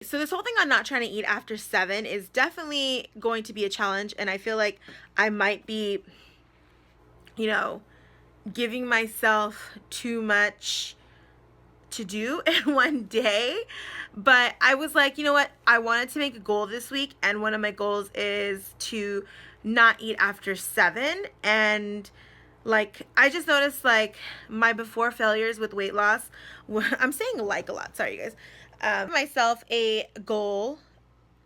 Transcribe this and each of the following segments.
so this whole thing on not trying to eat after 7 is definitely going to be a challenge, and I feel like I might be, you know, giving myself too much to do in one day. But I was like, you know what? I wanted to make a goal this week, and one of my goals is to not eat after 7. And like, I just noticed like my before failures with weight loss. I'm saying like a lot. Sorry, you guys. Myself a goal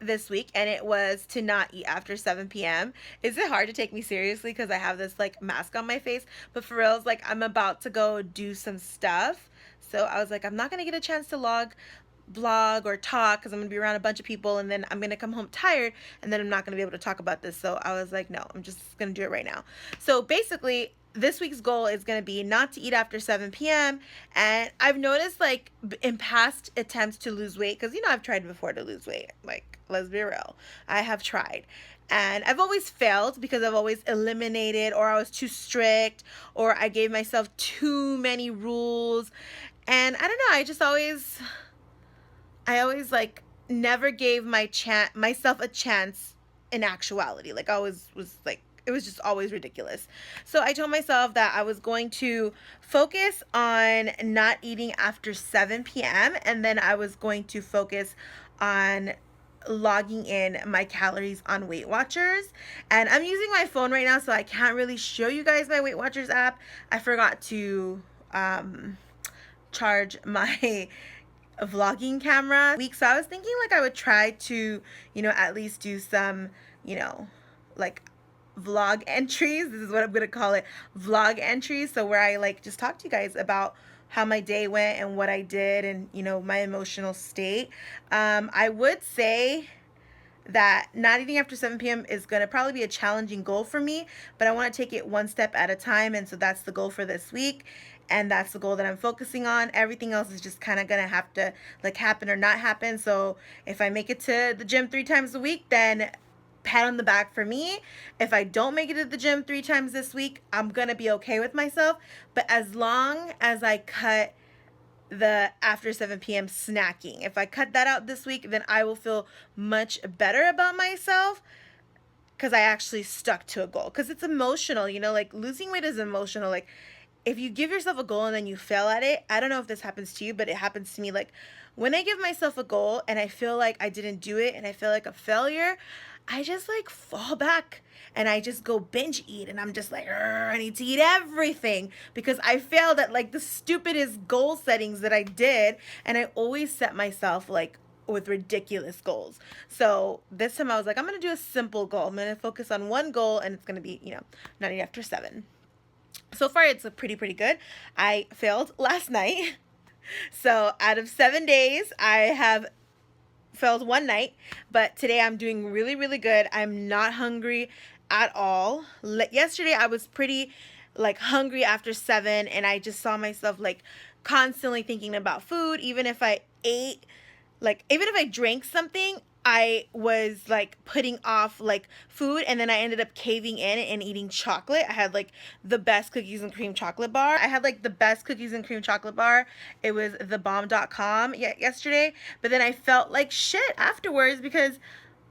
this week, and it was to not eat after 7 p.m. Is it hard to take me seriously because I have this like mask on my face? But for real, it's like I'm about to go do some stuff. So I was like, I'm not going to get a chance to vlog or talk because I'm going to be around a bunch of people, and then I'm going to come home tired, and then I'm not going to be able to talk about this. So I was like, no, I'm just going to do it right now. So basically, this week's goal is going to be not to eat after 7 p.m. And I've noticed like in past attempts to lose weight, because I've tried before to lose weight, like, let's be real, I have tried, and I've always failed because I've always eliminated, or I was too strict, or I gave myself too many rules. And I don't know, I always like never gave myself a chance in actuality. Like I always was like, it was just always ridiculous. So I told myself that I was going to focus on not eating after 7 p.m. and then I was going to focus on logging in my calories on Weight Watchers. And I'm using my phone right now, so I can't really show you guys my Weight Watchers app. I forgot to charge my vlogging camera week. So I was thinking like I would try to, at least do some, like vlog entries. This is what I'm going to call it, vlog entries. So where I like just talk to you guys about how my day went and what I did and, my emotional state. I would say that not eating after 7 p.m. is going to probably be a challenging goal for me, but I want to take it one step at a time. And so that's the goal for this week. And that's the goal that I'm focusing on. Everything else is just kind of going to have to like happen or not happen. So if I make it to the gym 3 times a week, then pat on the back for me. If I don't make it to the gym 3 times this week, I'm going to be okay with myself. But as long as I cut the after 7 p.m. snacking, if I cut that out this week, then I will feel much better about myself because I actually stuck to a goal. Because it's emotional, like losing weight is emotional. Like if you give yourself a goal and then you fail at it, I don't know if this happens to you, but it happens to me. Like when I give myself a goal and I feel like I didn't do it and I feel like a failure, I just like fall back and I just go binge eat, and I'm just like, I need to eat everything because I failed at like the stupidest goal settings that I did. And I always set myself like with ridiculous goals. So this time I was like, I'm going to do a simple goal. I'm going to focus on one goal, and it's going to be, not eat after 7. So far, it's pretty good. I failed last night. So out of 7 days, I have failed one night, but today I'm doing really good. I'm not hungry at all. Yesterday I was pretty like hungry after 7, and I just saw myself like constantly thinking about food. Even if I drank something, I was like putting off like food, and then I ended up caving in and eating chocolate. I had like the best cookies and cream chocolate bar. It was thebomb.com yesterday, but then I felt like shit afterwards because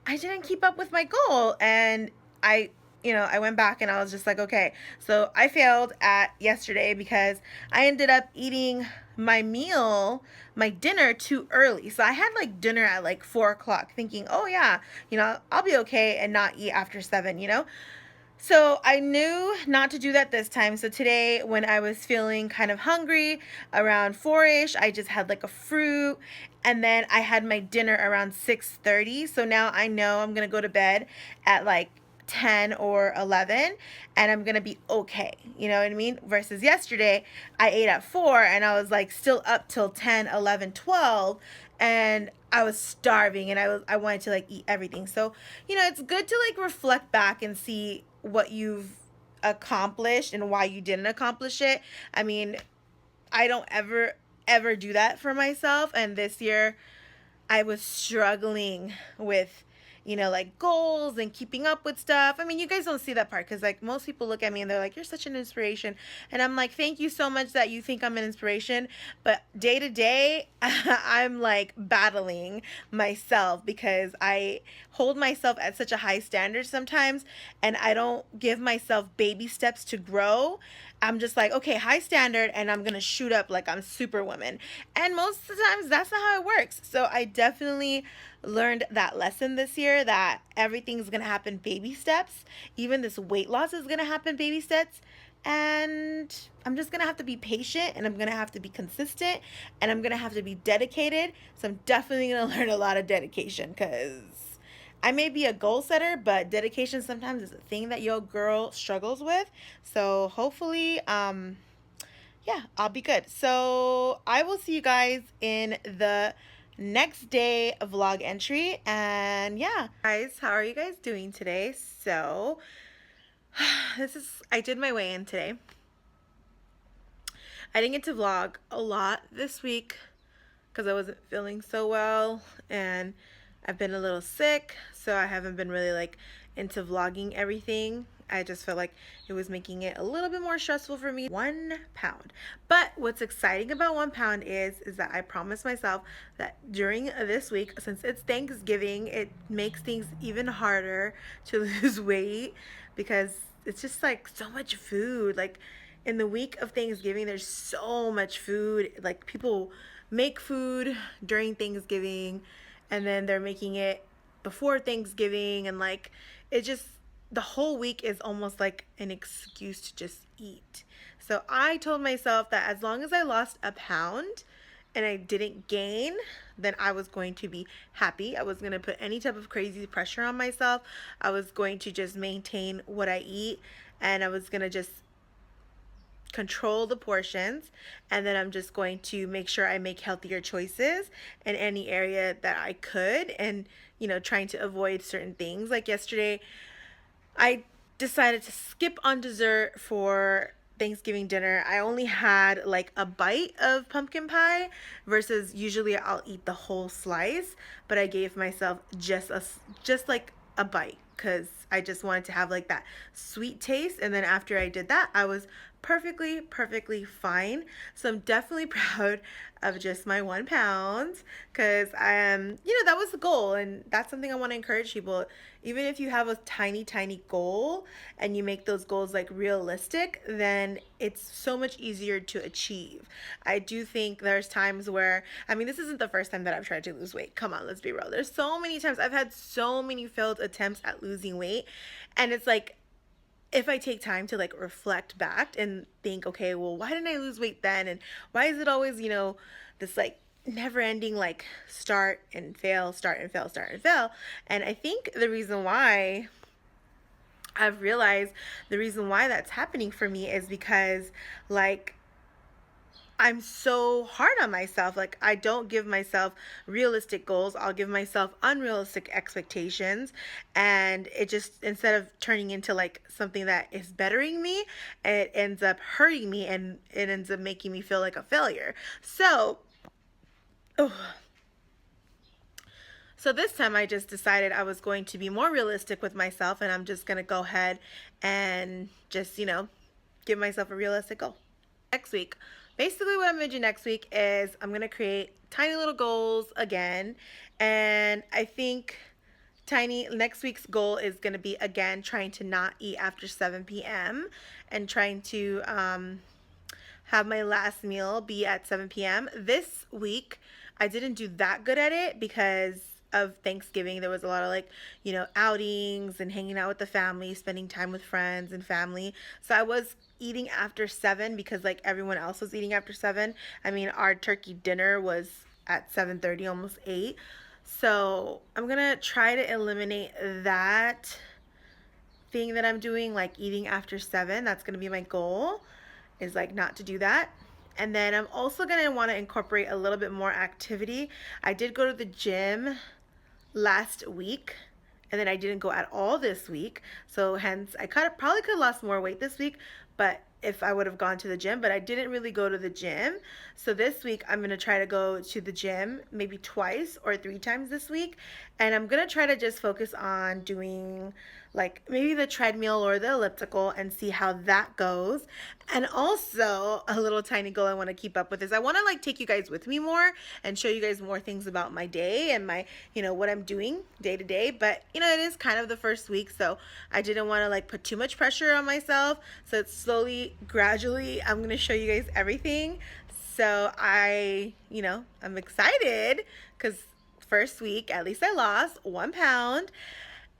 I didn't keep up with my goal, and I went back and I was just like, okay, so I failed at yesterday because I ended up eating my dinner too early. So I had like dinner at like 4 o'clock thinking, oh yeah, I'll be okay and not eat after 7. So I knew not to do that this time. So today when I was feeling kind of hungry around 4ish, I just had like a fruit, and then I had my dinner around 6:30. So now I know I'm going to go to bed at like 10 or 11 and I'm gonna be okay, you know what I mean? Versus yesterday I ate at 4 and I was like still up till 10, 11, 12, and I was starving and I wanted to like eat everything. So it's good to like reflect back and see what you've accomplished and why you didn't accomplish it. I mean, I don't ever do that for myself, and this year I was struggling with you know, like goals and keeping up with stuff. I mean, you guys don't see that part because like most people look at me and they're like, you're such an inspiration. And I'm like, thank you so much that you think I'm an inspiration. But day to day, I'm like battling myself because I hold myself at such a high standard sometimes and I don't give myself baby steps to grow. I'm just like, okay, high standard, and I'm gonna shoot up like I'm Superwoman. And most of the times, that's not how it works. So I definitely learned that lesson this year that everything's gonna happen baby steps. Even this weight loss is gonna happen baby steps. And I'm just gonna have to be patient and I'm gonna have to be consistent and I'm gonna have to be dedicated. So I'm definitely gonna learn a lot of dedication because I may be a goal setter, but dedication sometimes is a thing that your girl struggles with. So hopefully, yeah, I'll be good. So I will see you guys in the next day vlog entry. And yeah, guys, how are you guys doing today? So I did my weigh-in today. I didn't get to vlog a lot this week because I wasn't feeling so well and I've been a little sick, so I haven't been really like into vlogging everything. I just felt like it was making it a little bit more stressful for me. 1 pound. But what's exciting about 1 pound is that I promised myself that during this week, since it's Thanksgiving, it makes things even harder to lose weight because it's just like so much food. Like in the week of Thanksgiving, there's so much food. Like people make food during Thanksgiving and then they're making it before Thanksgiving, and like it just, the whole week is almost like an excuse to just eat. So I told myself that as long as I lost 1 pound and I didn't gain, then I was going to be happy. I was going to put any type of crazy pressure on myself. I was going to just maintain what I eat, and I was going to just control the portions, and then I'm just going to make sure I make healthier choices in any area that I could, and you know, trying to avoid certain things. Like yesterday I decided to skip on dessert for Thanksgiving dinner. I only had like a bite of pumpkin pie versus usually I'll eat the whole slice, but I gave myself just like a bite because I just wanted to have like that sweet taste. And then after I did that, I was perfectly fine. So I'm definitely proud of just my 1 pound because I am, you know, that was the goal, and that's something I want to encourage people. Even if you have a tiny goal and you make those goals like realistic, then it's so much easier to achieve. I do think there's times where, I mean, this isn't the first time that I've tried to lose weight. Come on, let's be real. There's so many times I've had so many failed attempts at losing weight, and it's like, if I take time to like reflect back and think, okay, well, why didn't I lose weight then? And why is it always, you know, this like never ending like start and fail, start and fail, start and fail? And I think the reason why I've realized the reason why that's happening for me is because like I'm so hard on myself. Like I don't give myself realistic goals. I'll give myself unrealistic expectations, and it just, instead of turning into like something that is bettering me, it ends up hurting me and it ends up making me feel like a failure. So, oh, so this time I just decided I was going to be more realistic with myself, and I'm just going to go ahead and just, you know, give myself a realistic goal. Next week, basically what I'm going to do next week is I'm going to create tiny little goals again, and I think next week's goal is going to be again trying to not eat after 7 p.m. and trying to have my last meal be at 7 p.m. This week I didn't do that good at it because of Thanksgiving. There was a lot of like, you know, outings and hanging out with the family, spending time with friends and family. So I was eating after 7 because like everyone else was eating after 7. I mean, our turkey dinner was at 7:30, almost 8. So I'm gonna try to eliminate that thing that I'm doing, like eating after 7. That's gonna be my goal, is like not to do that. And then I'm also gonna want to incorporate a little bit more activity. I did go to the gym last week, and then I didn't go at all this week, so hence I probably could have lost more weight this week, but if I would have gone to the gym, but I didn't really go to the gym. So this week I'm gonna try to go to the gym maybe twice or 3 times this week. And I'm gonna try to just focus on doing like maybe the treadmill or the elliptical and see how that goes. And also a little tiny goal I want to keep up with is I want to like take you guys with me more and show you guys more things about my day and my, what I'm doing day to day. But it is kind of the first week, so I didn't want to like put too much pressure on myself. So it's slowly, gradually, I'm going to show you guys everything. So I'm excited because first week, at least I lost 1 pound.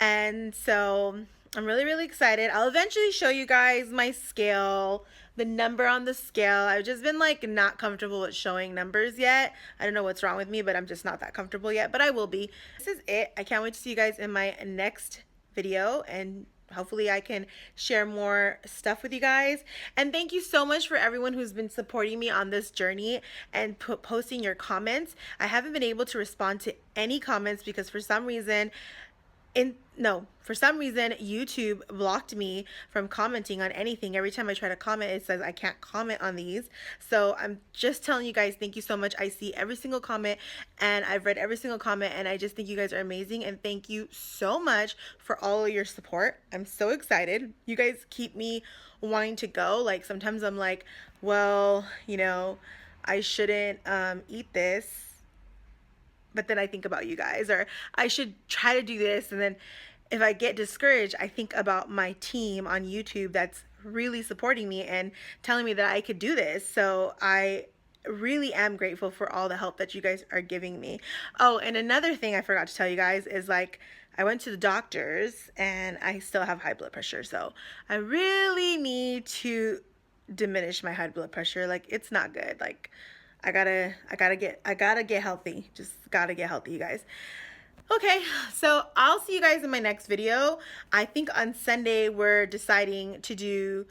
And so I'm really, really excited. I'll eventually show you guys my scale, the number on the scale. I've just been like not comfortable with showing numbers yet. I don't know what's wrong with me, but I'm just not that comfortable yet, but I will be. This is it. I can't wait to see you guys in my next video, and hopefully I can share more stuff with you guys. And thank you so much for everyone who's been supporting me on this journey and posting your comments. I haven't been able to respond to any comments because for some reason YouTube blocked me from commenting on anything. Every time I try to comment, it says I can't comment on these. So I'm just telling you guys, thank you so much. I see every single comment and I've read every single comment, and I just think you guys are amazing, and thank you so much for all of your support. I'm so excited. You guys keep me wanting to go. Like sometimes I'm like, well, I shouldn't eat this, but then I think about you guys, or I should try to do this. And then if I get discouraged, I think about my team on YouTube that's really supporting me and telling me that I could do this. So I really am grateful for all the help that you guys are giving me. Oh, and another thing I forgot to tell you guys is like I went to the doctors and I still have high blood pressure. So I really need to diminish my high blood pressure. Like it's not good. Like I gotta get healthy. Just gotta get healthy, you guys. Okay, so I'll see you guys in my next video. I think on Sunday we're deciding to do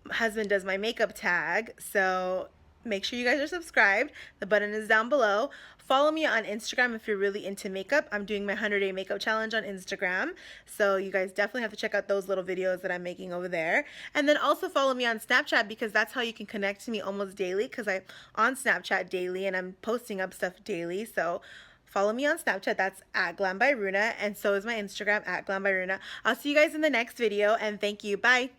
husband does my makeup tag. So make sure you guys are subscribed. The button is down below. Follow me on Instagram if you're really into makeup. I'm doing my 100-day makeup challenge on Instagram. So you guys definitely have to check out those little videos that I'm making over there. And then also follow me on Snapchat because that's how you can connect to me almost daily, because I'm on Snapchat daily and I'm posting up stuff daily. So follow me on Snapchat. That's at Glam by Runa. And so is my Instagram at Glam by Runa. I'll see you guys in the next video, and thank you. Bye.